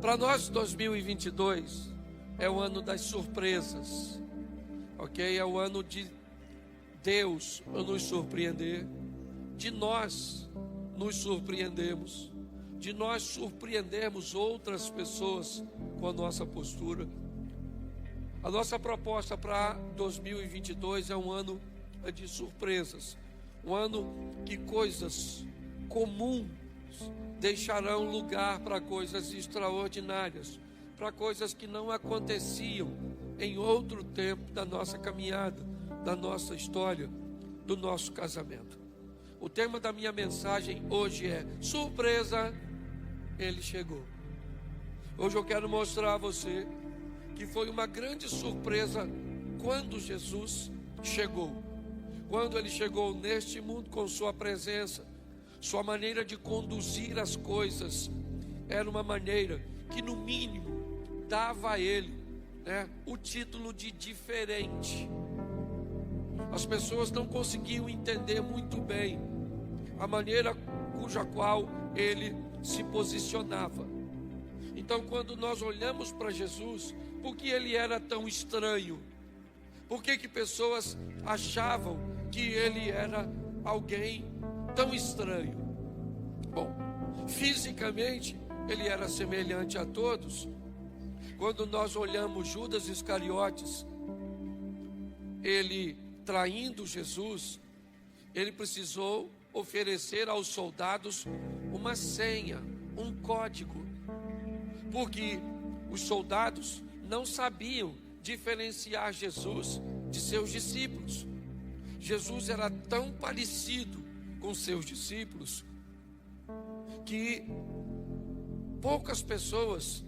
Para nós, 2022 é o ano das surpresas, ok? É o ano de Deus nos surpreender, de nós nos surpreendemos, de nós surpreendermos outras pessoas com a nossa postura. A nossa proposta para 2022 é um ano de surpresas, um ano que coisas comuns deixarão lugar para coisas extraordinárias, para coisas que não aconteciam em outro tempo da nossa caminhada, da nossa história, do nosso casamento. O tema da minha mensagem hoje é surpresa, ele chegou. Hoje eu quero mostrar a você que foi uma grande surpresa quando Jesus chegou. Quando ele chegou neste mundo com sua presença, sua maneira de conduzir as coisas era uma maneira que no mínimo dava a ele, o título de diferente. As pessoas não conseguiam entender muito bem a maneira cuja qual ele se posicionava. Então, quando nós olhamos para Jesus, por que ele era tão estranho? Por que pessoas achavam que ele era alguém tão estranho? Bom, fisicamente ele era semelhante a todos. Quando nós olhamos Judas Iscariotes, ele traindo Jesus, ele precisou oferecer aos soldados uma senha, um código, porque os soldados não sabiam diferenciar Jesus de seus discípulos. Jesus era tão parecido com seus discípulos que poucas pessoas,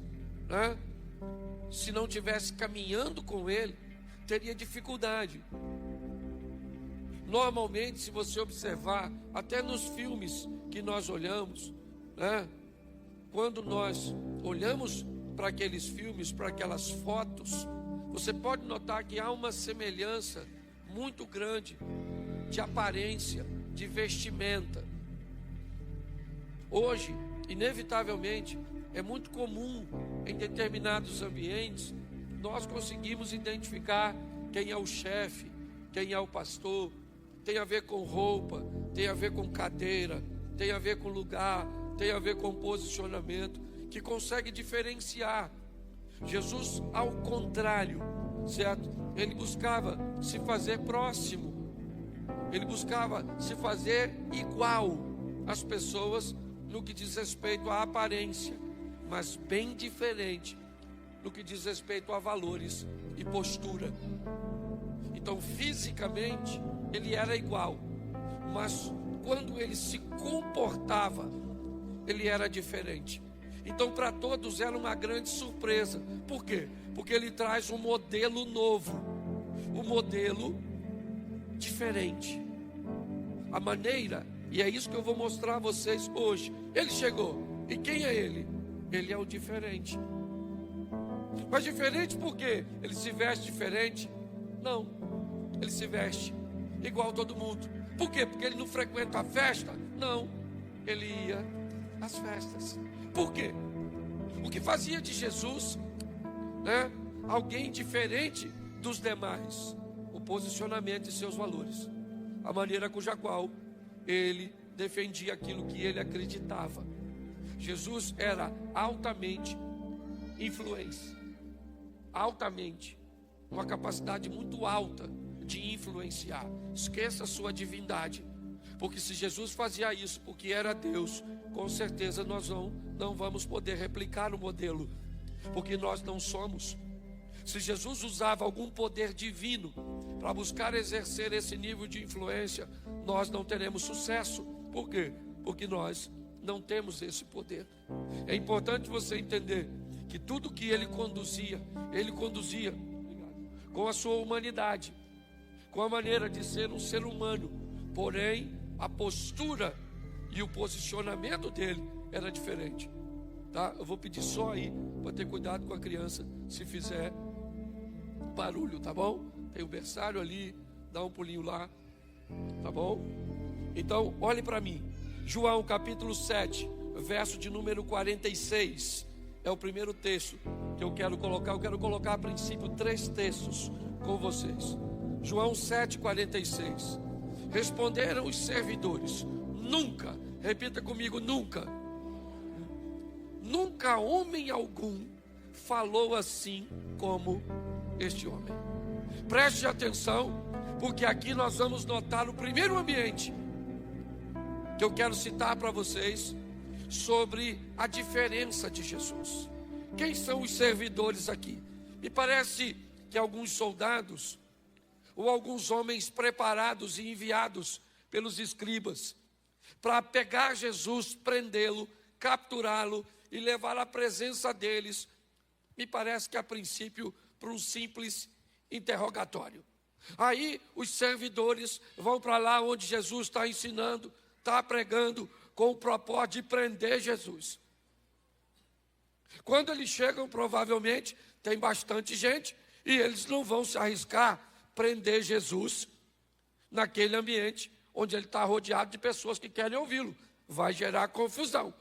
se não tivesse caminhando com ele, teria dificuldade. Normalmente, se você observar, até nos filmes que nós olhamos, quando nós olhamos para aqueles filmes, para aquelas fotos, você pode notar que há uma semelhança muito grande de aparência, de vestimenta. Hoje, inevitavelmente, é muito comum em determinados ambientes nós conseguimos identificar quem é o chefe, quem é o pastor. Tem a ver com roupa, tem a ver com cadeira, tem a ver com lugar, tem a ver com posicionamento, que consegue diferenciar. Jesus, ao contrário, certo? Ele buscava se fazer próximo, ele buscava se fazer igual às pessoas no que diz respeito à aparência, mas bem diferente no que diz respeito a valores e postura. Então, fisicamente, ele era igual, mas quando ele se comportava, ele era diferente. Então, para todos era uma grande surpresa. Por quê? Porque ele traz um modelo novo, um modelo diferente. A maneira, e é isso que eu vou mostrar a vocês hoje. Ele chegou, e quem é ele? Ele é o diferente. Mas diferente por quê? Ele se veste diferente? Não, ele se veste igual todo mundo. Por quê? Porque ele não frequenta a festa? Não, ele ia às festas. Por quê? O que fazia de Jesus, alguém diferente dos demais? O posicionamento de seus valores, a maneira cuja qual ele defendia aquilo que ele acreditava. Jesus era altamente influente, uma capacidade muito alta de influenciar. Esqueça a sua divindade, porque se Jesus fazia isso porque era Deus, com certeza nós não vamos poder replicar o modelo, porque nós não somos. Se Jesus usava algum poder divino para buscar exercer esse nível de influência, nós não teremos sucesso. Por quê? Porque nós não temos esse poder. É importante você entender que tudo que ele conduzia com a sua humanidade, com a maneira de ser um ser humano. Porém, a postura e o posicionamento dele era diferente, tá? Eu vou pedir só aí para ter cuidado com a criança se fizer barulho, tá bom? Tem o berçário ali, dá um pulinho lá, tá bom? Então, olhe para mim. João capítulo 7, verso de número 46. é o primeiro texto que eu quero colocar. Eu quero colocar a princípio 3 textos com vocês. João 7,46. Responderam os servidores: nunca, repita comigo, nunca. Nunca homem algum falou assim como este homem. Preste atenção, porque aqui nós vamos notar o primeiro ambiente que eu quero citar para vocês sobre a diferença de Jesus. Quem são os servidores aqui? Me parece que alguns soldados ou alguns homens preparados e enviados pelos escribas para pegar Jesus, prendê-lo, capturá-lo e levar à presença deles, me parece que a princípio para um simples interrogatório. Aí os servidores vão para lá onde Jesus está ensinando, está pregando, com o propósito de prender Jesus. Quando eles chegam, provavelmente tem bastante gente e eles não vão se arriscar prender Jesus naquele ambiente onde ele está rodeado de pessoas que querem ouvi-lo. Vai gerar confusão.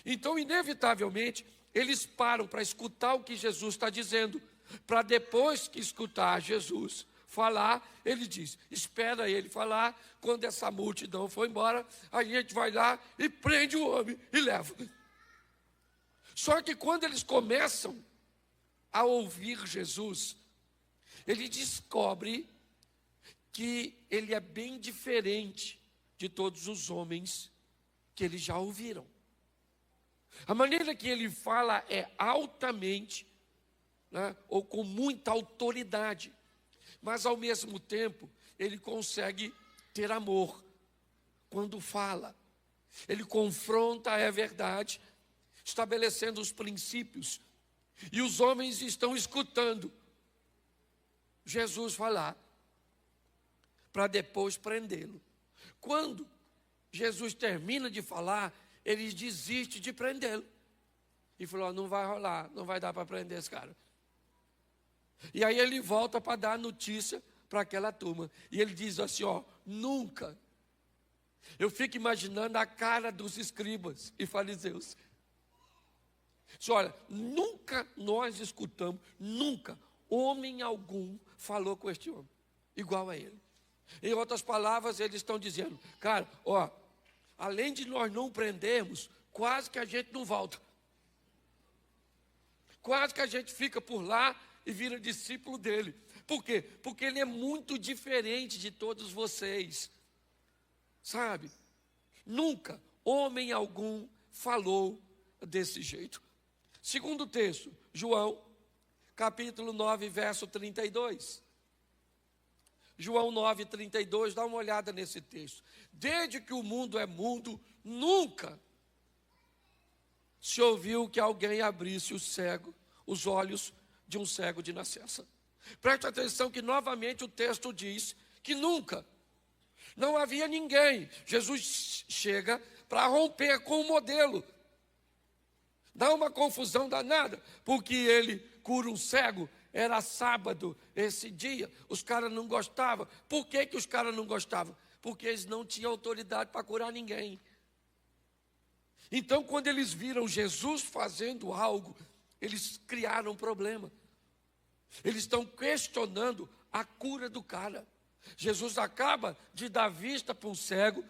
Então, inevitavelmente, eles param para escutar o que Jesus está dizendo, para depois que escutar Jesus falar, ele diz: espera ele falar. Quando essa multidão for embora, a gente vai lá e prende o homem e leva. Só que quando eles começam a ouvir Jesus, ele descobre que ele é bem diferente de todos os homens que eles já ouviram. A maneira que ele fala é altamente, né, ou com muita autoridade, mas ao mesmo tempo ele consegue ter amor quando fala. Ele confronta a verdade, estabelecendo os princípios, e os homens estão escutando Jesus falar, para depois prendê-lo. Quando Jesus termina de falar, ele desiste de prendê-lo. E falou: não vai rolar, não vai dar para prender esse cara. E aí ele volta para dar notícia para aquela turma. E ele diz assim: nunca. Eu fico imaginando a cara dos escribas e fariseus. Olha, nunca nós escutamos, nunca homem algum falou com este homem igual a ele. Em outras palavras, eles estão dizendo: cara, além de nós não prendermos, quase que a gente não volta. Quase que a gente fica por lá e vira discípulo dele. Por quê? Porque ele é muito diferente de todos vocês. Sabe? Nunca homem algum falou desse jeito. Segundo texto, João, capítulo 9, verso 32. João 9, 32, dá uma olhada nesse texto. Desde que o mundo é mundo, nunca se ouviu que alguém abrisse os olhos de um cego de nascença. Preste atenção que novamente o texto diz que nunca. Não havia ninguém. Jesus chega para romper com o modelo. Dá uma confusão danada, porque ele cura um cego. Era sábado esse dia, os caras não gostavam. Por que os caras não gostavam? Porque eles não tinham autoridade para curar ninguém. Então, quando eles viram Jesus fazendo algo, eles criaram um problema. Eles estão questionando a cura do cara. Jesus acaba de dar vista para um cego,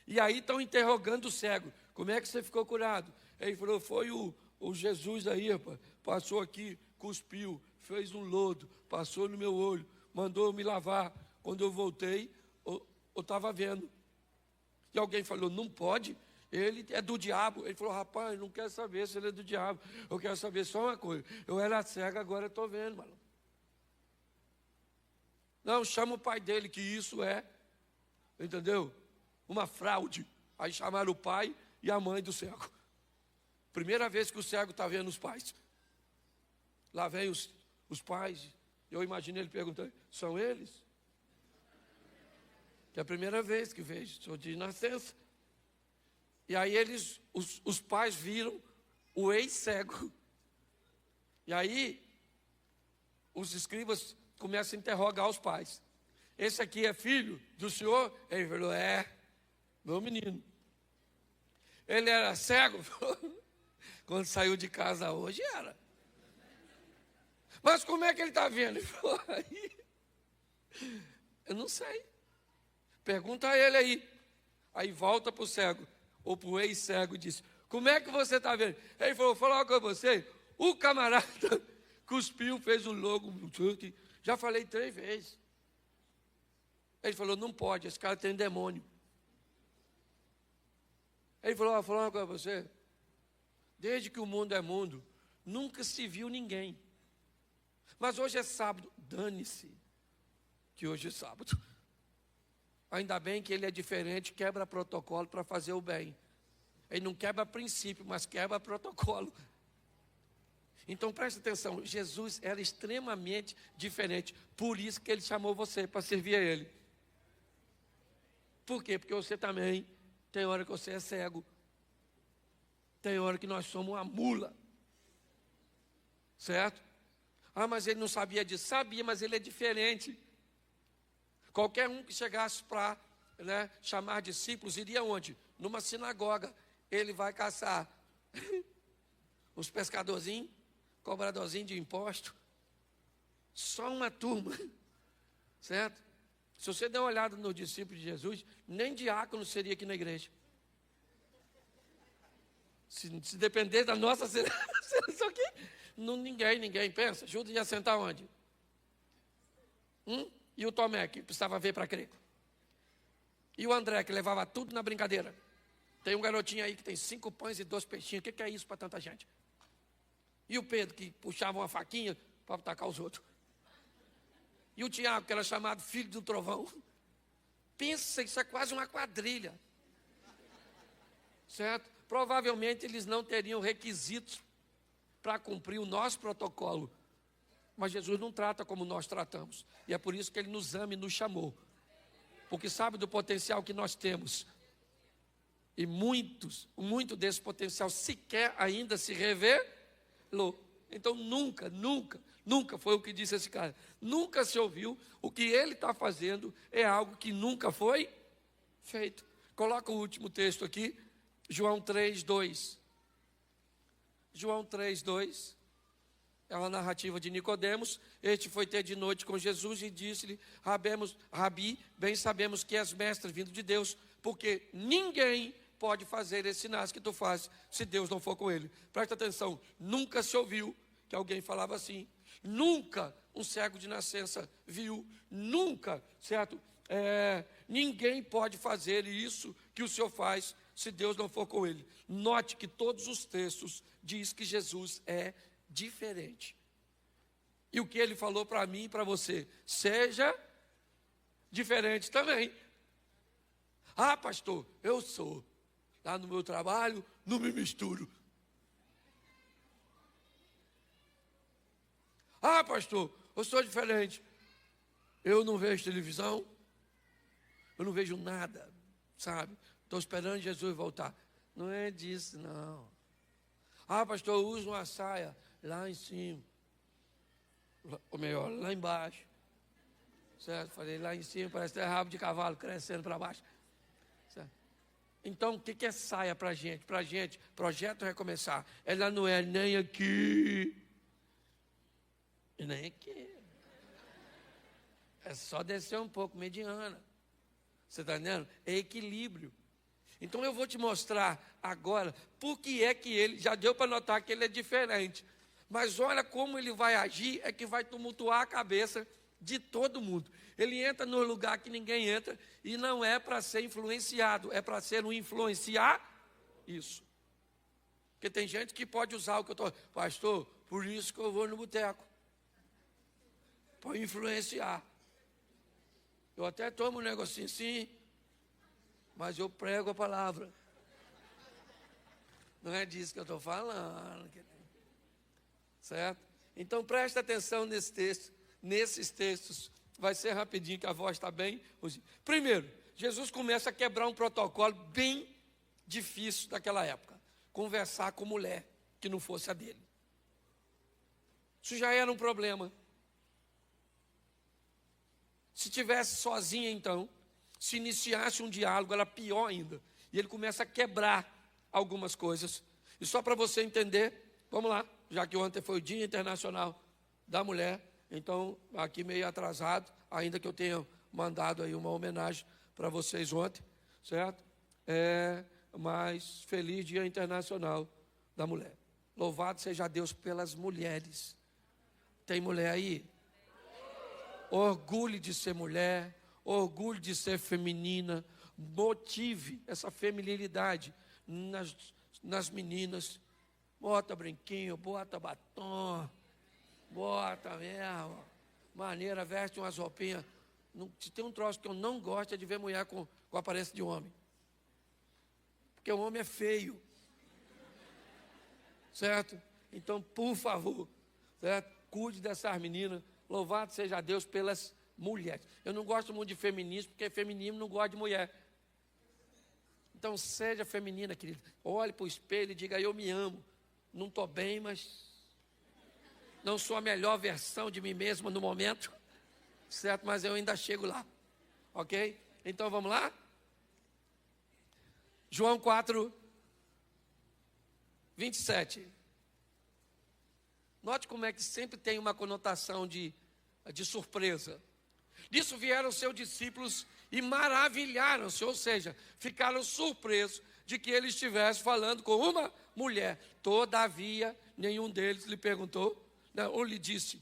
e aí estão interrogando o cego: como é que você ficou curado? Ele falou: foi o Jesus aí, rapaz, passou aqui, cuspiu, fez um lodo, passou no meu olho, mandou eu me lavar. Quando eu voltei, eu estava vendo. E alguém falou: não pode, ele é do diabo. Ele falou: rapaz, não quero saber se ele é do diabo, eu quero saber só uma coisa: eu era cego, agora estou vendo, mano. Não, chama o pai dele, que isso é, entendeu? Uma fraude. Aí chamaram o pai e a mãe do cego. Primeira vez que o cego está vendo os pais. Lá vem os pais. Eu imagino ele perguntando: são eles? Que é a primeira vez que vejo, sou de nascença. E aí os pais viram o ex-cego. E aí os escribas começam a interrogar os pais: esse aqui é filho do senhor? Ele falou: é, meu menino. Ele era cego? Quando saiu de casa hoje, era. Mas como é que ele está vendo? Ele falou, aí, eu não sei. Pergunta a ele aí. Aí volta para o cego, ou para o ex-cego, e diz, como é que você está vendo? Ele falou, vou falar com você, o camarada cuspiu, fez um logo, já falei 3 vezes. Ele falou, não pode, esse cara tem demônio. Ele falou, vou falar uma coisa para você, desde que o mundo é mundo, nunca se viu ninguém. Mas hoje é sábado, dane-se, que hoje é sábado. Ainda bem que ele é diferente, quebra protocolo para fazer o bem. Ele não quebra princípio, mas quebra protocolo. Então preste atenção, Jesus era extremamente diferente. Por isso que ele chamou você para servir a ele. Por quê? Porque você também, tem hora que você é cego. Tem hora que nós somos uma mula. Certo? Ah, mas ele não sabia disso. Sabia, mas ele é diferente. Qualquer um que chegasse para chamar discípulos, iria onde? Numa sinagoga. Ele vai caçar os pescadorzinhos, cobradorzinhos de imposto. Só uma turma. Certo? Se você der uma olhada nos discípulos de Jesus, nem diácono seria aqui na igreja. Se depender da nossa seleção aqui, ninguém pensa. Judas ia sentar onde? E o Tomé, que precisava ver para crer. E o André, que levava tudo na brincadeira. Tem um garotinho aí que tem 5 pães e 2 peixinhos. O que é isso para tanta gente? E o Pedro, que puxava uma faquinha para atacar os outros. E o Tiago, que era chamado filho do trovão. Pensa, isso é quase uma quadrilha. Certo? Provavelmente eles não teriam requisitos para cumprir o nosso protocolo. Mas Jesus não trata como nós tratamos. E é por isso que Ele nos ama e nos chamou. Porque sabe do potencial que nós temos. E muito desse potencial sequer ainda se revelou. Então nunca foi o que disse esse cara. Nunca se ouviu. O que ele está fazendo é algo que nunca foi feito. Coloca o último texto aqui. João 3:2. João 3:2. É uma narrativa de Nicodemos. Este foi ter de noite com Jesus e disse-lhe, Rabi, bem sabemos que és mestre vindo de Deus, porque ninguém pode fazer esses sinais que tu fazes, se Deus não for com ele. Presta atenção, nunca se ouviu que alguém falava assim. Nunca um cego de nascença viu. Nunca, certo? Ninguém pode fazer isso que o Senhor faz, se Deus não for com ele. Note que todos os textos diz que Jesus é diferente. E o que ele falou para mim e para você, seja diferente também. Ah, pastor, eu sou. Lá no meu trabalho, não me misturo. Ah, pastor, eu sou diferente. Eu não vejo televisão. Eu não vejo nada, sabe? Estou esperando Jesus voltar. Não é disso, não. Ah, pastor, eu uso uma saia lá em cima. Ou melhor, lá embaixo. Certo? Falei, lá em cima parece ter rabo de cavalo crescendo para baixo. Certo? Então, o que é saia para a gente? Para a gente, projeto recomeçar. Ela não é nem aqui e nem aqui. É só descer um pouco, mediana. Você está entendendo? É equilíbrio. Então eu vou te mostrar agora por que é que ele, já deu para notar que ele é diferente. Mas olha como ele vai agir, é que vai tumultuar a cabeça de todo mundo. Ele entra no lugar que ninguém entra e não é para ser influenciado, é para ser um influenciar isso. Porque tem gente que pode usar o que eu estou... Pastor, por isso que eu vou no boteco. Para influenciar. Eu até tomo um negocinho assim, mas eu prego a palavra. Não é disso que eu estou falando. Certo? Então preste atenção nesse texto, nesses textos. Vai ser rapidinho que a voz está bem. Primeiro, Jesus começa a quebrar um protocolo bem difícil daquela época. Conversar com mulher que não fosse a dele. Isso já era um problema. Se tivesse sozinha então, se iniciasse um diálogo, era pior ainda. E ele começa a quebrar algumas coisas. E só para você entender, vamos lá, já que ontem foi o Dia Internacional da Mulher, então aqui meio atrasado, ainda que eu tenha mandado aí uma homenagem para vocês ontem, certo? Mas feliz Dia Internacional da Mulher. Louvado seja Deus pelas mulheres. Tem mulher aí? Orgulho de ser mulher, orgulho de ser feminina, motive essa feminilidade nas meninas. Bota brinquinho, bota batom, bota mesmo, maneira, veste umas roupinhas. Se tem um troço que eu não gosto é de ver mulher com aparência de homem. Porque o homem é feio. Certo? Então, por favor, certo? Cuide dessas meninas. Louvado seja Deus pelas mulheres. Eu não gosto muito de feminismo, porque feminismo não gosta de mulher. Então, seja feminina, querida. Olhe para o espelho e diga, eu me amo. Não estou bem, mas não sou a melhor versão de mim mesma no momento. Certo? Mas eu ainda chego lá. Ok? Então, vamos lá? João 4, 27. Note como é que sempre tem uma conotação de surpresa. Disso vieram seus discípulos e maravilharam-se, ou seja, ficaram surpresos de que ele estivesse falando com uma mulher. Todavia, nenhum deles lhe perguntou, ou lhe disse,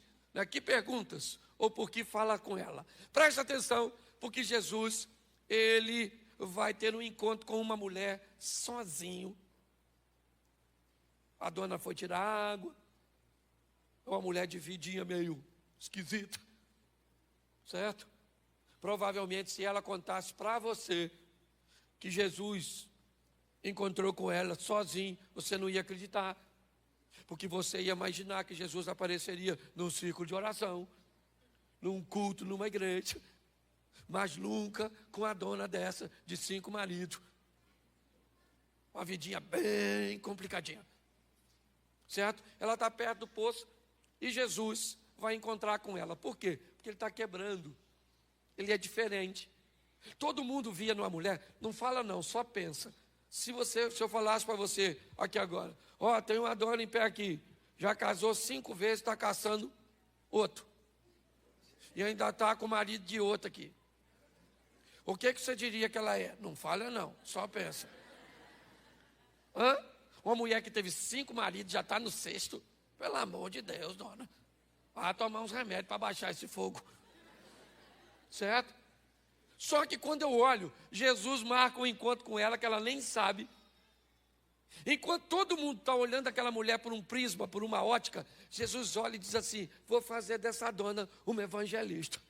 que perguntas, ou por que fala com ela. Preste atenção, porque Jesus, ele vai ter um encontro com uma mulher sozinho. A dona foi tirar água, uma mulher de vidinha meio esquisita, certo? Provavelmente, se ela contasse para você que Jesus encontrou com ela sozinho, você não ia acreditar, porque você ia imaginar que Jesus apareceria num círculo de oração, num culto, numa igreja, mas nunca com a dona dessa de 5 maridos. Uma vidinha bem complicadinha. Certo? Ela está perto do poço e Jesus vai encontrar com ela. Por quê? Porque ele está quebrando. Ele é diferente. Todo mundo via numa mulher, não fala não, só pensa. Se eu falasse para você aqui agora, tem uma dona em pé aqui, já casou 5 vezes, está caçando outro. E ainda está com o marido de outro aqui. O que você diria que ela é? Não fala não, só pensa. Uma mulher que teve 5 maridos, já está no 6º. Pelo amor de Deus, dona. Vai tomar uns remédios para baixar esse fogo. Certo? Só que quando eu olho, Jesus marca um encontro com ela que ela nem sabe. Enquanto todo mundo está olhando aquela mulher por um prisma, por uma ótica, Jesus olha e diz assim, vou fazer dessa dona uma evangelista.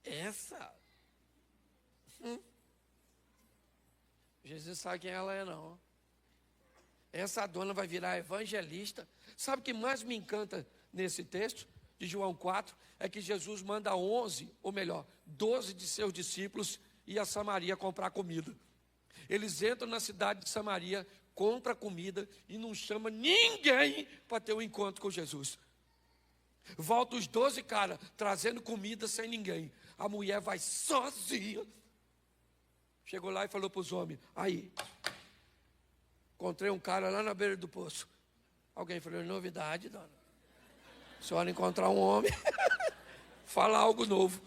Essa? Jesus sabe quem ela é, não. Essa dona vai virar evangelista. Sabe o que mais me encanta nesse texto de João 4? É que Jesus manda 11, ou melhor, 12 de seus discípulos ir a Samaria comprar comida. Eles entram na cidade de Samaria, compram comida e não chama ninguém para ter um encontro com Jesus. Volta os 12 caras trazendo comida sem ninguém. A mulher vai sozinha. Chegou lá e falou para os homens, aí, encontrei um cara lá na beira do poço. Alguém falou, novidade, dona. A senhora encontrar um homem, fala algo novo.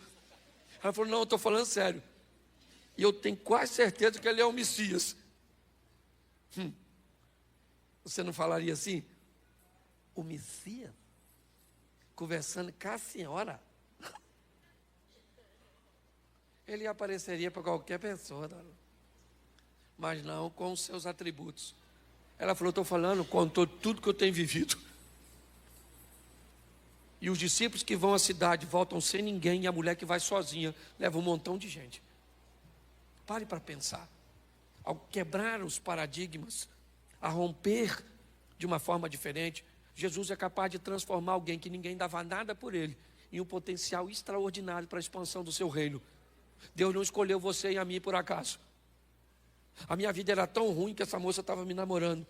Ela falou, não, eu estou falando sério. E eu tenho quase certeza que ele é o Messias. Você não falaria assim? O Messias? Conversando com a senhora? Ele apareceria para qualquer pessoa, dona. Mas não com os seus atributos. Ela falou, estou falando, contou tudo que eu tenho vivido. E os discípulos que vão à cidade voltam sem ninguém, e a mulher que vai sozinha leva um montão de gente. Pare para pensar. Ao quebrar os paradigmas, a romper de uma forma diferente, Jesus é capaz de transformar alguém que ninguém dava nada por ele em um potencial extraordinário para a expansão do seu reino. Deus não escolheu você e a mim por acaso. A minha vida era tão ruim que essa moça estava me namorando.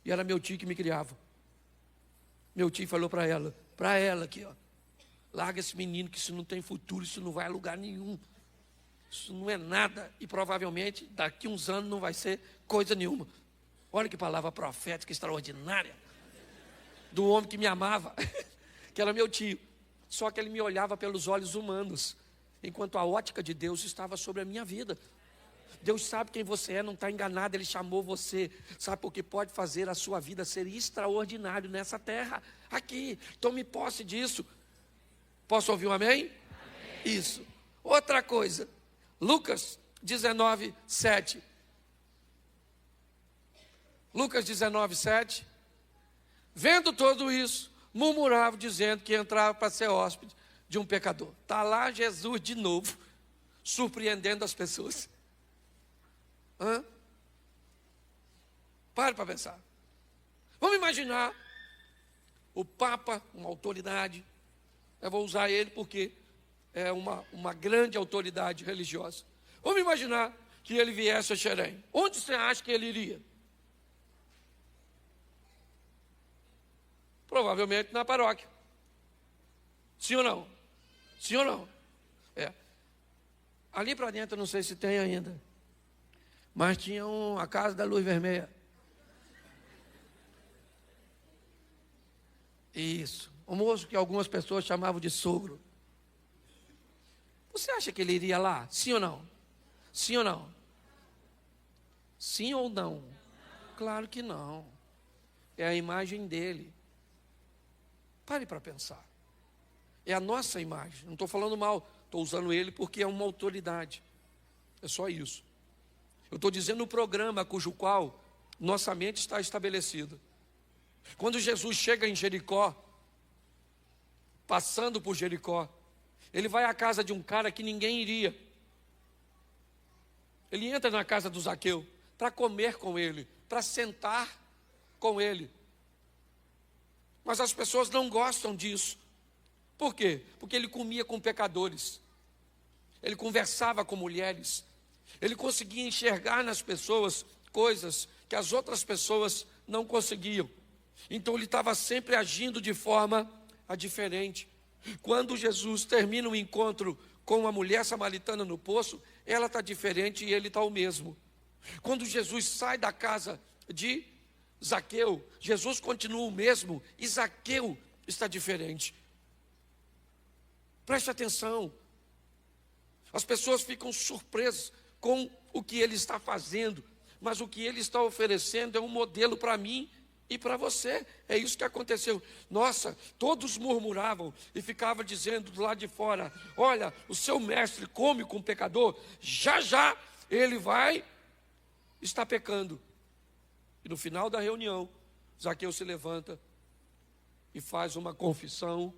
E era meu tio que me criava. Meu tio falou para ela aqui, larga esse menino que isso não tem futuro, isso não vai a lugar nenhum. Isso não é nada, e provavelmente daqui uns anos não vai ser coisa nenhuma. Olha que palavra profética extraordinária, do homem que me amava, que era meu tio. Só que ele me olhava pelos olhos humanos, enquanto a ótica de Deus estava sobre a minha vida. Deus sabe quem você é, não está enganado, Ele chamou você, sabe, porque pode fazer a sua vida ser extraordinário nessa terra, aqui. Tome posse disso. Posso ouvir um amém? Amém. Isso. Outra coisa, Lucas 19, 7. Lucas 19, 7. Vendo tudo isso, murmurava, dizendo que entrava para ser hóspede de um pecador. Está lá Jesus de novo, surpreendendo as pessoas. Pare para pensar. Vamos imaginar o Papa, uma autoridade. Eu vou usar ele porque é uma grande autoridade religiosa. Vamos imaginar que ele viesse a Xerém. Onde você acha que ele iria? Provavelmente na paróquia. Sim ou não? Sim ou não? É. Ali para dentro, não sei se tem ainda, mas tinha a Casa da Luz Vermelha. Isso. O moço que algumas pessoas chamavam de sogro. Você acha que ele iria lá? Sim ou não? Sim ou não? Sim ou não? Claro que não. É a imagem dele. Pare para pensar. É a nossa imagem. Não estou falando mal. Estou usando ele porque é uma autoridade. É só isso. Eu estou dizendo o programa cujo qual nossa mente está estabelecida. Quando Jesus chega em Jericó, passando por Jericó, ele vai à casa de um cara que ninguém iria. Ele entra na casa do Zaqueu para comer com ele, para sentar com ele. Mas as pessoas não gostam disso. Por quê? Porque ele comia com pecadores. Ele conversava com mulheres. Ele conseguia enxergar nas pessoas coisas que as outras pessoas não conseguiam. Então ele estava sempre agindo de forma diferente. Quando Jesus termina o encontro com a mulher samaritana no poço, ela está diferente e ele está o mesmo. Quando Jesus sai da casa de Zaqueu, Jesus continua o mesmo e Zaqueu está diferente. Preste atenção. As pessoas ficam surpresas com o que ele está fazendo, mas o que ele está oferecendo é um modelo para mim e para você. É isso que aconteceu. Nossa, todos murmuravam e ficavam dizendo do lado de fora: olha, o seu mestre come com o pecador, já já ele vai estar pecando. E no final da reunião, Zaqueu se levanta e faz uma confissão.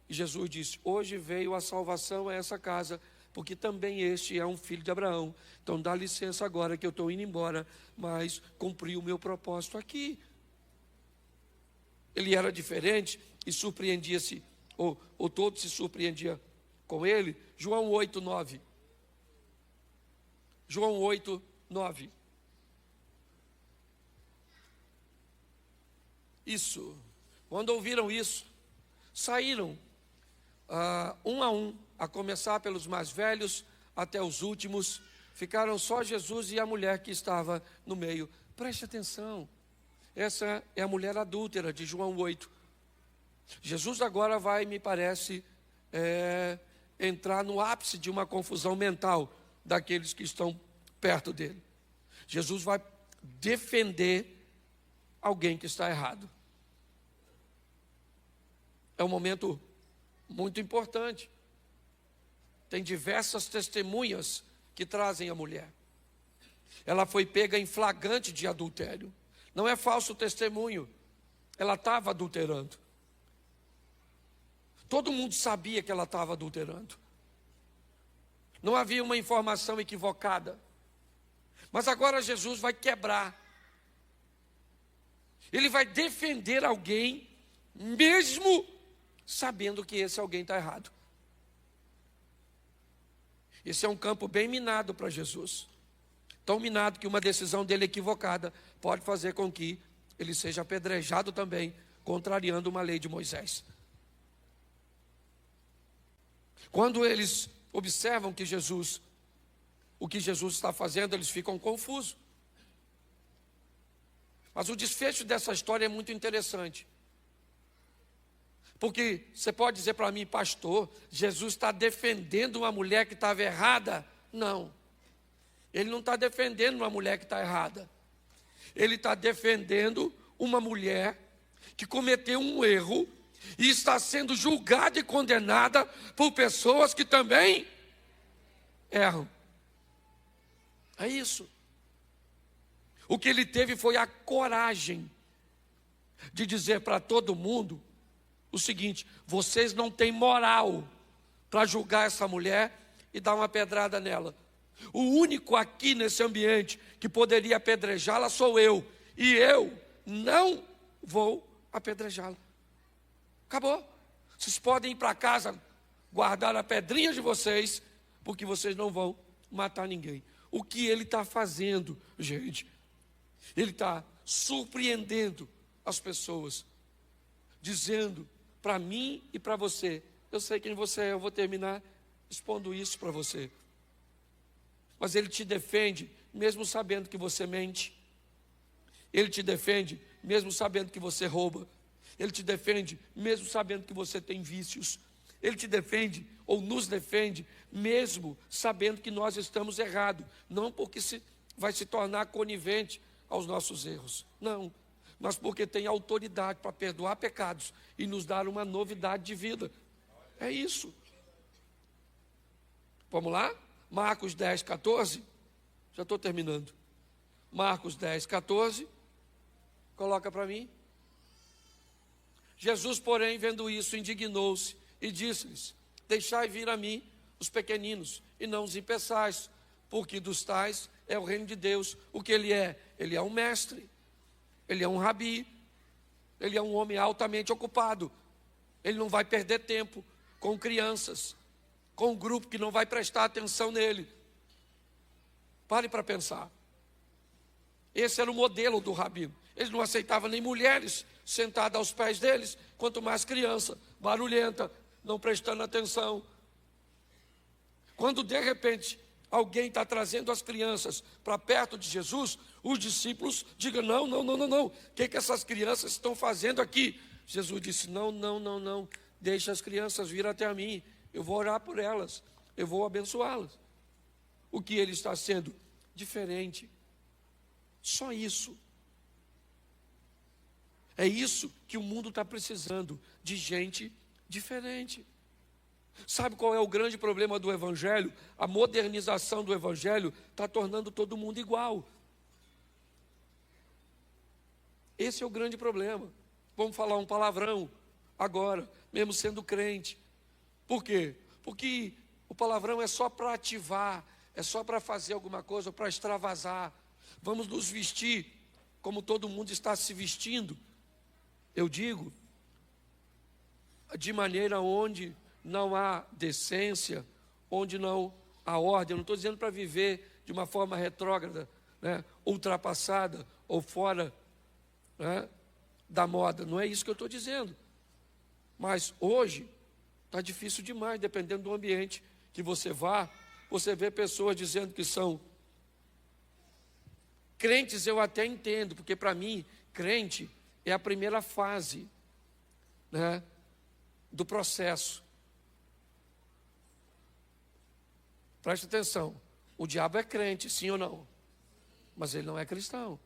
E Jesus disse: hoje veio a salvação a essa casa, porque também este é um filho de Abraão. Então dá licença agora que eu estou indo embora, mas cumpri o meu propósito aqui. Ele era diferente e surpreendia-se, ou todos se surpreendiam com ele. João 8, 9. João 8, 9. Isso. Quando ouviram isso, saíram um a um, a começar pelos mais velhos até os últimos. Ficaram só Jesus e a mulher que estava no meio. Preste atenção. Essa é a mulher adúltera de João 8. Jesus agora vai, me parece, entrar no ápice de uma confusão mental daqueles que estão perto dele. Jesus vai defender alguém que está errado. É um momento muito importante. Tem diversas testemunhas que trazem a mulher. Ela foi pega em flagrante de adultério. Não é falso testemunho. Ela estava adulterando. Todo mundo sabia que ela estava adulterando. Não havia uma informação equivocada. Mas agora Jesus vai quebrar. Ele vai defender alguém, mesmo sabendo que esse alguém está errado. Esse é um campo bem minado para Jesus. Tão minado que uma decisão dele equivocada pode fazer com que ele seja apedrejado também, contrariando uma lei de Moisés. Quando eles observam que Jesus o que Jesus está fazendo, eles ficam confusos. Mas o desfecho dessa história é muito interessante. Porque você pode dizer para mim, pastor, Jesus está defendendo uma mulher que estava errada? Não. Ele não está defendendo uma mulher que está errada. Ele está defendendo uma mulher que cometeu um erro e está sendo julgada e condenada por pessoas que também erram. É isso. O que ele teve foi a coragem de dizer para todo mundo o seguinte: vocês não têm moral para julgar essa mulher e dar uma pedrada nela. O único aqui nesse ambiente que poderia apedrejá-la sou eu, e eu não vou apedrejá-la. Acabou. Vocês podem ir para casa guardar a pedrinha de vocês, porque vocês não vão matar ninguém. O que ele está fazendo, gente? Ele está surpreendendo as pessoas, dizendo para mim e para você: eu sei quem você é, eu vou terminar expondo isso para você. Mas ele te defende mesmo sabendo que você mente. Ele te defende mesmo sabendo que você rouba. Ele te defende mesmo sabendo que você tem vícios. Ele te defende ou nos defende mesmo sabendo que nós estamos errados. Não porque vai se tornar conivente aos nossos erros. Não. Mas porque tem autoridade para perdoar pecados e nos dar uma novidade de vida. É isso. Vamos lá? Marcos 10, 14. Já estou terminando. Marcos 10, 14. Coloca para mim. Jesus, porém, vendo isso, indignou-se e disse-lhes: deixai vir a mim os pequeninos, e não os impeçais, porque dos tais é o reino de Deus. O que ele é? Ele é um mestre, ele é um rabi, ele é um homem altamente ocupado. Ele não vai perder tempo com crianças, com um grupo que não vai prestar atenção nele. Pare para pensar. Esse era o modelo do rabino. Eles não aceitavam nem mulheres sentadas aos pés deles, quanto mais criança, barulhenta, não prestando atenção. Quando de repente alguém está trazendo as crianças para perto de Jesus, os discípulos digam: não. O que essas crianças estão fazendo aqui? Jesus disse: não, deixa as crianças vir até a mim, eu vou orar por elas, eu vou abençoá-las. O que ele está sendo? Diferente. Só isso. É isso que o mundo está precisando, de gente diferente. Sabe qual é o grande problema do Evangelho? A modernização do Evangelho está tornando todo mundo igual. Esse é o grande problema. Vamos falar um palavrão agora, mesmo sendo crente. Por quê? Porque o palavrão é só para ativar, é só para fazer alguma coisa, para extravasar. Vamos nos vestir como todo mundo está se vestindo. Eu digo, de maneira onde não há decência, onde não há ordem. Eu não estou dizendo para viver de uma forma retrógrada, né, ultrapassada ou fora, né, da moda. Não é isso que eu estou dizendo. Mas hoje está difícil demais, dependendo do ambiente que você vá. Você vê pessoas dizendo que são crentes. Eu até entendo, porque para mim, crente é a primeira fase, né, do processo. Preste atenção, o diabo é crente, sim ou não? Mas ele não é cristão.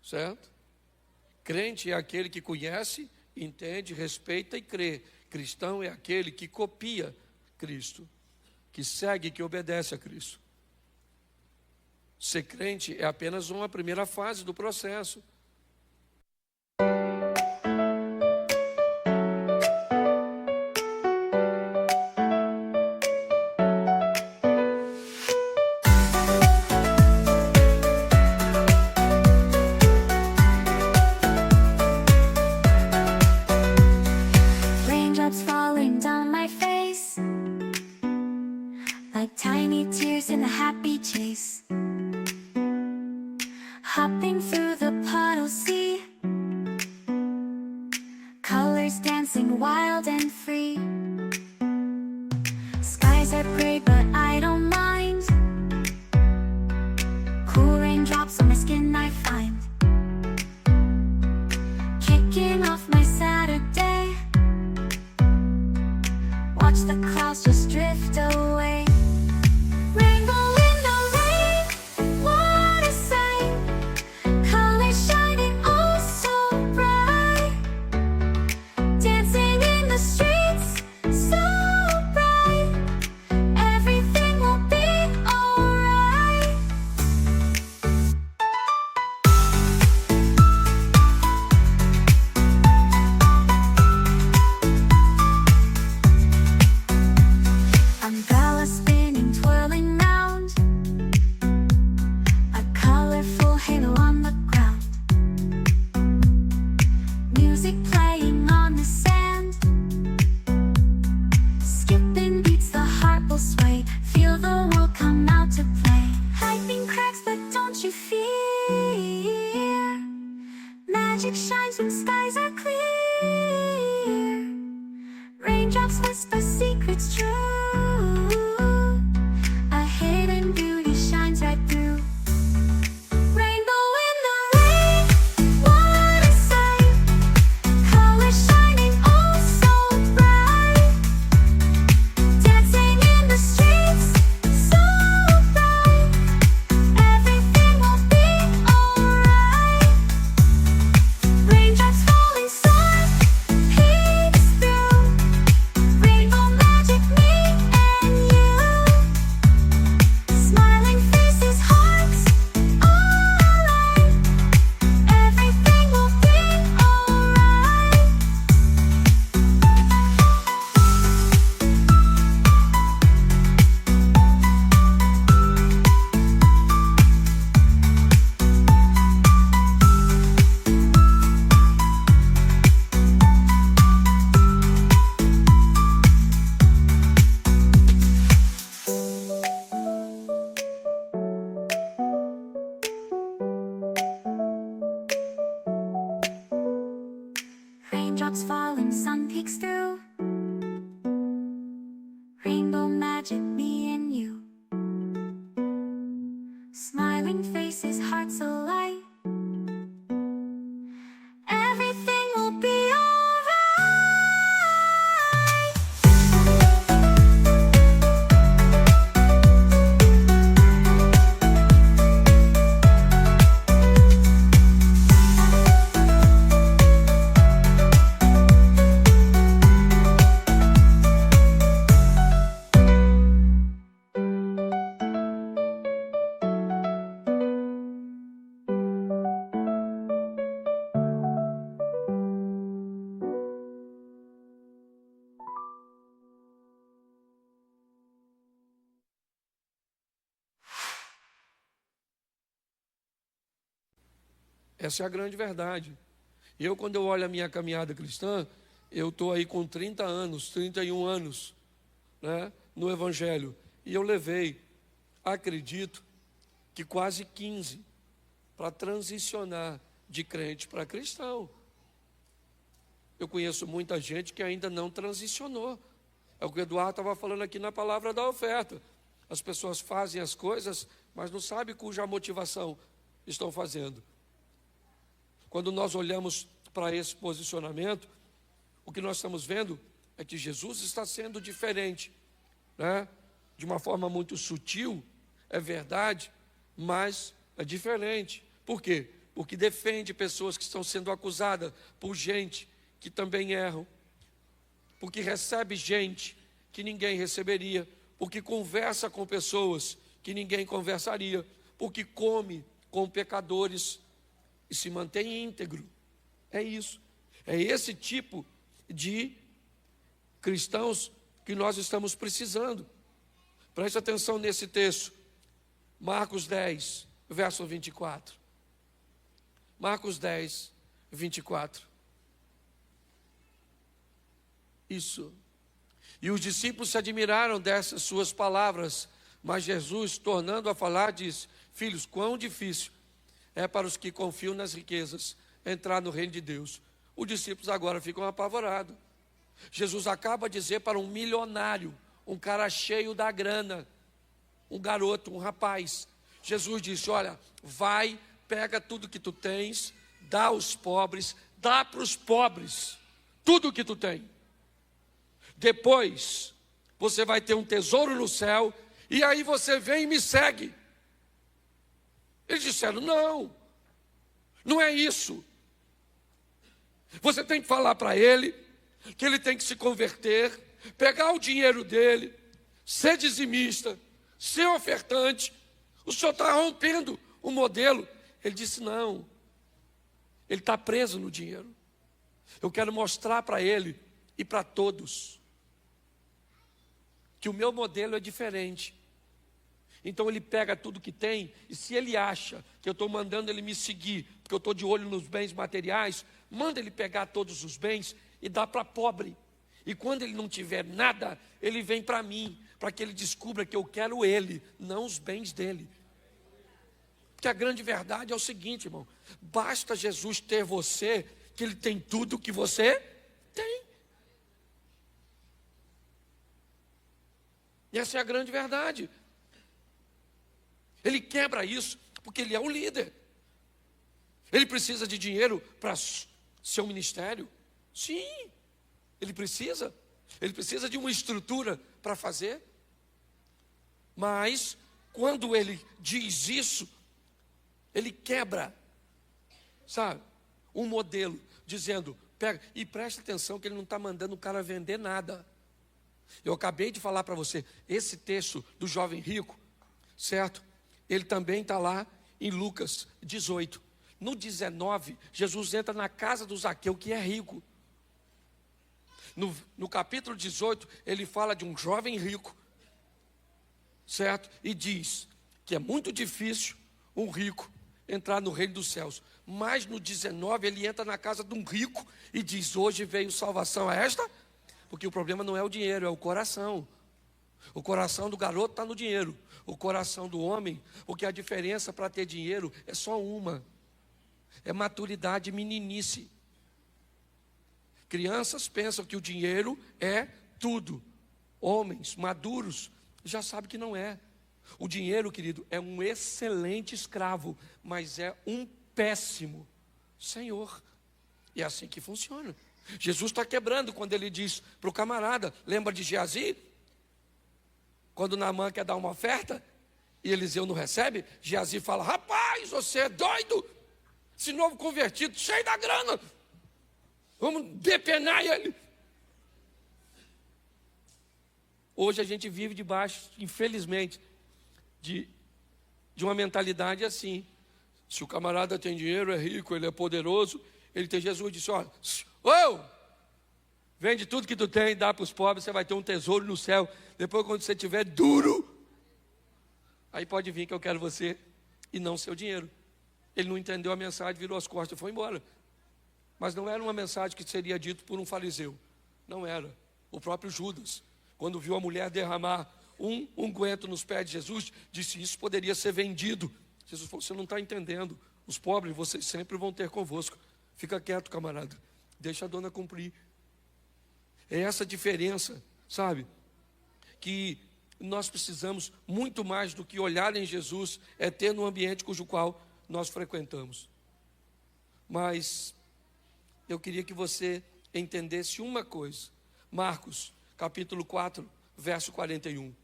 Certo? Crente é aquele que conhece, entende, respeita e crê. Cristão é aquele que copia Cristo, que segue, que obedece a Cristo. Ser crente é apenas uma primeira fase do processo. Raindrops falling down my face, like tiny tears in a happy chase. Hopping through the puddle sea, colors dancing wild and free. Skies are gray but watch the clouds just drift away. Rainbow in the rain, what a sight. Colors shining oh so bright. Dancing in the streets, so bright. Everything will be alright. Umbrella spinning, twirling round. A colorful halo on the ground. Music playing on the sand. Skipping beats, the heart will sway. Feel the world come out to play. Lightning cracks, but don't you fear. Magic shines when skies are clear. Raindrops whisper secrets true. A hidden beauty shines right through. Rainbow in the rain, what a sight. Colors shining oh so bright. Dancing in the streets, so bright. Everything will be alright. Raindrops falling soft, peeks through. Rainbow magic, me and you. Smiling faces, hearts, alright. Everything will be alright. Raindrops falling, sun peeks through. Rainbow magic, me and you. Smiling faces, hearts alight. Everything will be alright. Essa é a grande verdade. Eu, quando eu olho a minha caminhada cristã, eu estou aí com 30 anos, 31 anos, né, no Evangelho. E eu levei, acredito, que quase 15 para transicionar de crente para cristão. Eu conheço muita gente que ainda não transicionou. É o que o Eduardo estava falando aqui na palavra da oferta. As pessoas fazem as coisas, mas não sabem cuja motivação estão fazendo. Quando nós olhamos para esse posicionamento, o que nós estamos vendo é que Jesus está sendo diferente, né? De uma forma muito sutil, é verdade, mas é diferente. Por quê? Porque defende pessoas que estão sendo acusadas por gente que também erram, porque recebe gente que ninguém receberia, porque conversa com pessoas que ninguém conversaria, porque come com pecadores e se mantém íntegro. É isso. É esse tipo de cristãos que nós estamos precisando. Preste atenção nesse texto. Marcos 10, verso 24. Marcos 10, 24. Isso. E os discípulos se admiraram dessas suas palavras, mas Jesus, tornando a falar, disse: filhos, quão difícil é para os que confiam nas riquezas entrar no reino de Deus. Os discípulos agora ficam apavorados. Jesus acaba de dizer para um milionário, um cara cheio da grana, um garoto, um rapaz. Jesus disse: olha, vai, pega tudo que tu tens, dá aos pobres, dá para os pobres tudo que tu tem. Depois você vai ter um tesouro no céu, e aí você vem e me segue. Eles disseram: não, não é isso. Você tem que falar para ele que ele tem que se converter, pegar o dinheiro dele, ser dizimista, ser ofertante. O senhor está rompendo o modelo. Ele disse: não, ele está preso no dinheiro. Eu quero mostrar para ele e para todos que o meu modelo é diferente. Então ele pega tudo que tem, e se ele acha que eu estou mandando ele me seguir, porque eu estou de olho nos bens materiais, manda ele pegar todos os bens e dá para pobre. E quando ele não tiver nada, ele vem para mim, para que ele descubra que eu quero ele, não os bens dele. Porque a grande verdade é o seguinte, irmão: basta Jesus ter você, que ele tem tudo que você tem. E essa é a grande verdade. Ele quebra isso, porque ele é o líder. Ele precisa de dinheiro para seu ministério? Sim, ele precisa. Ele precisa de uma estrutura para fazer. Mas, quando ele diz isso, ele quebra, sabe, um modelo, dizendo: pega, e preste atenção que ele não está mandando o cara vender nada. Eu acabei de falar para você, esse texto do jovem rico, certo? Ele também está lá em Lucas 18. No 19, Jesus entra na casa do Zaqueu, que é rico. No capítulo 18, ele fala de um jovem rico, certo? E diz que é muito difícil um rico entrar no reino dos céus. Mas no 19, ele entra na casa de um rico e diz: hoje veio salvação a esta, porque o problema não é o dinheiro, é o coração. O coração do garoto está no dinheiro. O coração do homem, porque a diferença para ter dinheiro é só uma: é maturidade e meninice. Crianças pensam que o dinheiro é tudo. Homens maduros já sabem que não é. O dinheiro, querido, é um excelente escravo, mas é um péssimo senhor. E é assim que funciona. Jesus está quebrando quando ele diz para o camarada: lembra de Geazi? Quando Naamã quer dar uma oferta e Eliseu não recebe, Geazi fala: rapaz, você é doido? Esse novo convertido, cheio da grana, vamos depenar ele. Hoje a gente vive debaixo, infelizmente, de uma mentalidade assim. Se o camarada tem dinheiro, é rico, ele é poderoso, ele tem Jesus, disse: olha, vende tudo que tu tem, dá para os pobres, você vai ter um tesouro no céu. Depois, quando você tiver duro, aí pode vir que eu quero você e não seu dinheiro. Ele não entendeu a mensagem, virou as costas e foi embora. Mas não era uma mensagem que seria dito por um fariseu. Não era. O próprio Judas, quando viu a mulher derramar um unguento nos pés de Jesus, disse: isso poderia ser vendido. Jesus falou: você não está entendendo. Os pobres vocês sempre vão ter convosco. Fica quieto, camarada. Deixa a dona cumprir. É essa diferença, sabe? Que nós precisamos muito mais do que olhar em Jesus, é ter no ambiente cujo qual nós frequentamos. Mas eu queria que você entendesse uma coisa. Marcos, capítulo 4, verso 41.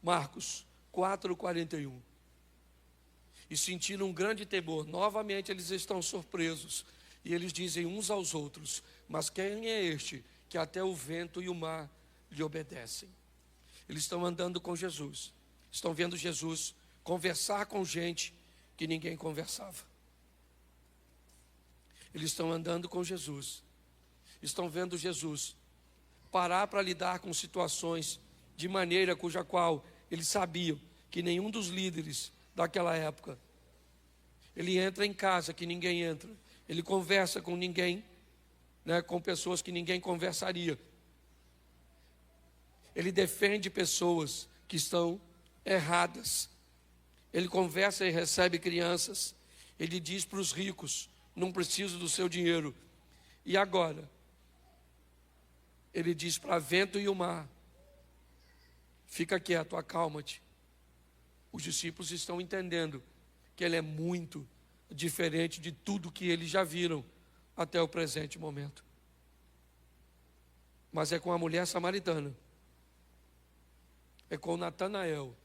Marcos 4, 41. E sentiram um grande temor. Novamente eles estão surpresos. E eles dizem uns aos outros: mas quem é este que até o vento e o mar lhe obedecem? Eles estão andando com Jesus. Estão vendo Jesus conversar com gente que ninguém conversava. Eles estão andando com Jesus. Estão vendo Jesus parar para lidar com situações de maneira cuja qual eles sabiam que nenhum dos líderes daquela época. Ele entra em casa que ninguém entra. Ele conversa com ninguém, né, com pessoas que ninguém conversaria. Ele defende pessoas que estão erradas. Ele conversa e recebe crianças. Ele diz para os ricos: não preciso do seu dinheiro. E agora? Ele diz para vento e o mar: fica quieto, acalma-te. Os discípulos estão entendendo que ele é muito diferente de tudo que eles já viram até o presente momento. Mas é com a mulher samaritana É com Natanael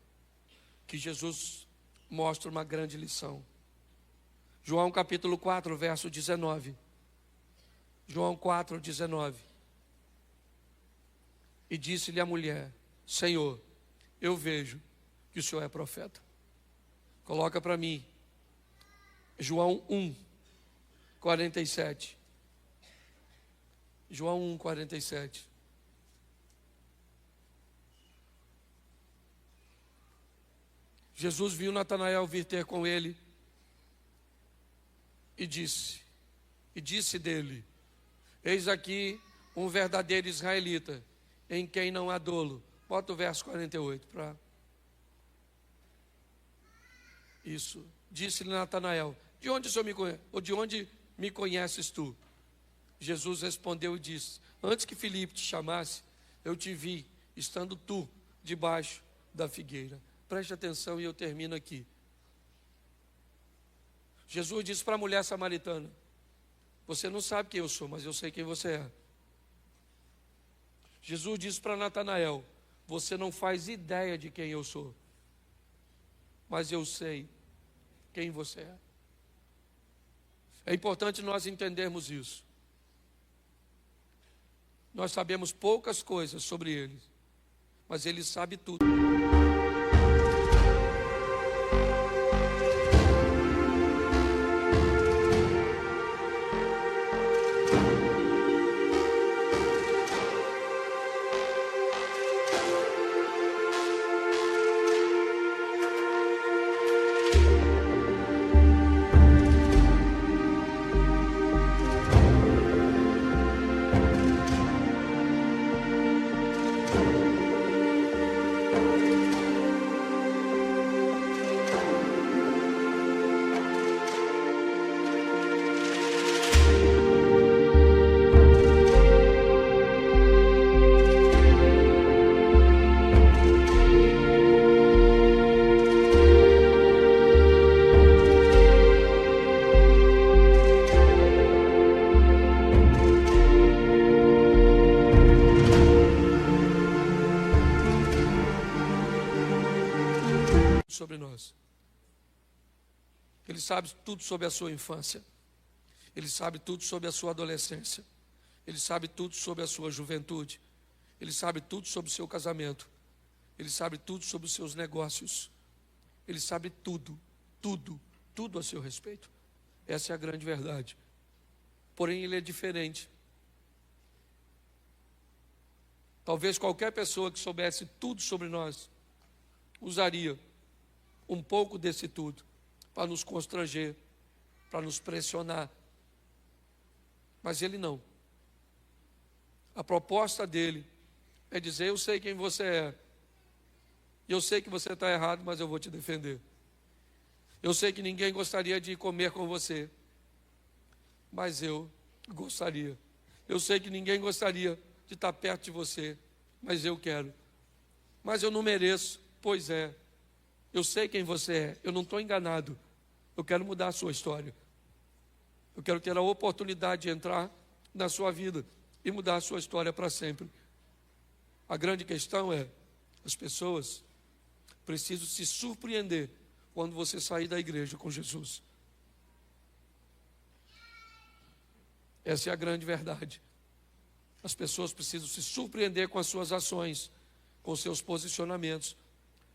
que Jesus mostra uma grande lição. João capítulo 4, verso 19. João 4, 19. E disse-lhe a mulher: Senhor, eu vejo que o Senhor é profeta. Coloca para mim. João 1, 47. João 1, 47. Jesus viu Natanael vir ter com ele e disse dele: eis aqui um verdadeiro israelita, em quem não há dolo. Bota o verso 48 para... Isso. Disse-lhe Natanael: de onde o Senhor me conhece? Ou de onde me conheces tu? Jesus respondeu e disse: antes que Filipe te chamasse, eu te vi, estando tu debaixo da figueira. Preste atenção e eu termino aqui. Jesus disse para a mulher samaritana: você não sabe quem eu sou, mas eu sei quem você é. Jesus disse para Natanael: você não faz ideia de quem eu sou, mas eu sei quem você é. É importante nós entendermos isso. Nós sabemos poucas coisas sobre ele, mas ele sabe tudo. Sobre nós. Ele sabe tudo sobre a sua infância. Ele sabe tudo sobre a sua adolescência. Ele sabe tudo sobre a sua juventude. Ele sabe tudo sobre o seu casamento. Ele sabe tudo sobre os seus negócios. Ele sabe tudo, tudo, tudo a seu respeito. Essa é a grande verdade. Porém, ele é diferente. Talvez qualquer pessoa que soubesse tudo sobre nós usaria um pouco desse tudo para nos constranger, para nos pressionar. Mas ele não. A proposta dele é dizer: eu sei quem você é, e eu sei que você está errado, mas eu vou te defender. Eu sei que ninguém gostaria de comer com você, mas eu gostaria. Eu sei que ninguém gostaria de estar perto de você, mas eu quero. Mas eu não mereço. Pois é, eu sei quem você é, eu não estou enganado. Eu quero mudar a sua história. Eu quero ter a oportunidade de entrar na sua vida e mudar a sua história para sempre. A grande questão é: as pessoas precisam se surpreender quando você sair da igreja com Jesus. Essa é a grande verdade. As pessoas precisam se surpreender com as suas ações, com os seus posicionamentos,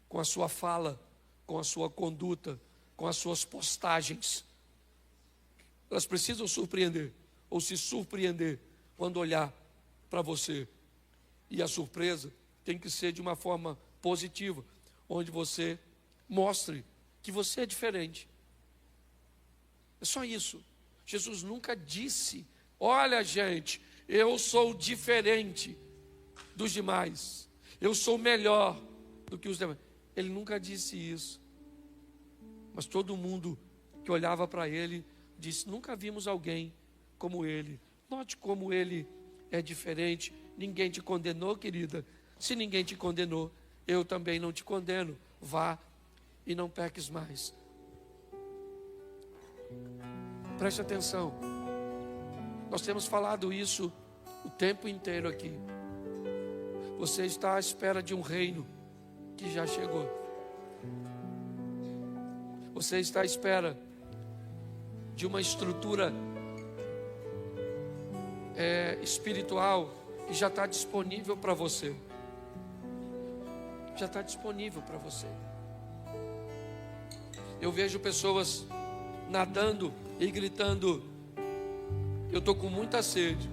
com a sua fala, com a sua conduta, com as suas postagens. Elas precisam surpreender, ou se surpreender, quando olhar para você. E a surpresa tem que ser de uma forma positiva, onde você mostre que você é diferente. É só isso. Jesus nunca disse: olha, gente, eu sou diferente dos demais, eu sou melhor do que os demais. Ele nunca disse isso. Mas todo mundo que olhava para ele disse: nunca vimos alguém como ele. Note como ele é diferente. Ninguém te condenou, querida. Se ninguém te condenou, eu também não te condeno. Vá e não peques mais. Preste atenção. Nós temos falado isso o tempo inteiro aqui. Você está à espera de um reino. que já chegou. Você está à espera de uma estrutura espiritual e já está disponível para você. Já está disponível para você. Eu vejo pessoas nadando e gritando: eu estou com muita sede.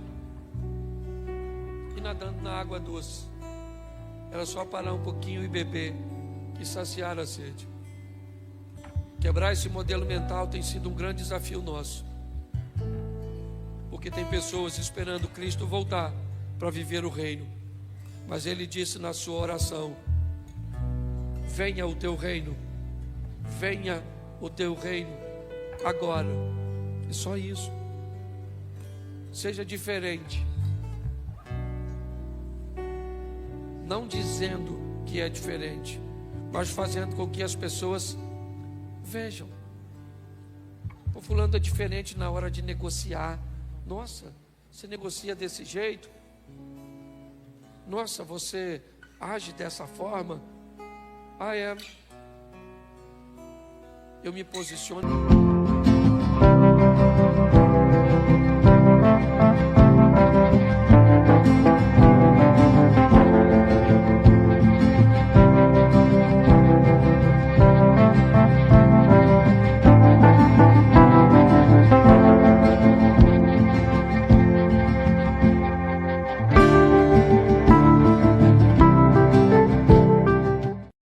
E nadando na água doce. Era só parar um pouquinho e beber e saciar a sede. Quebrar esse modelo mental tem sido um grande desafio nosso. Porque tem pessoas esperando Cristo voltar para viver o reino. Mas Ele disse na sua oração: venha o teu reino. Venha o teu reino agora. É só isso. Seja diferente. Não dizendo que é diferente, mas fazendo com que as pessoas vejam. O fulano é diferente na hora de negociar. Nossa, você negocia desse jeito? Nossa, você age dessa forma? Ah, é. Eu me posiciono.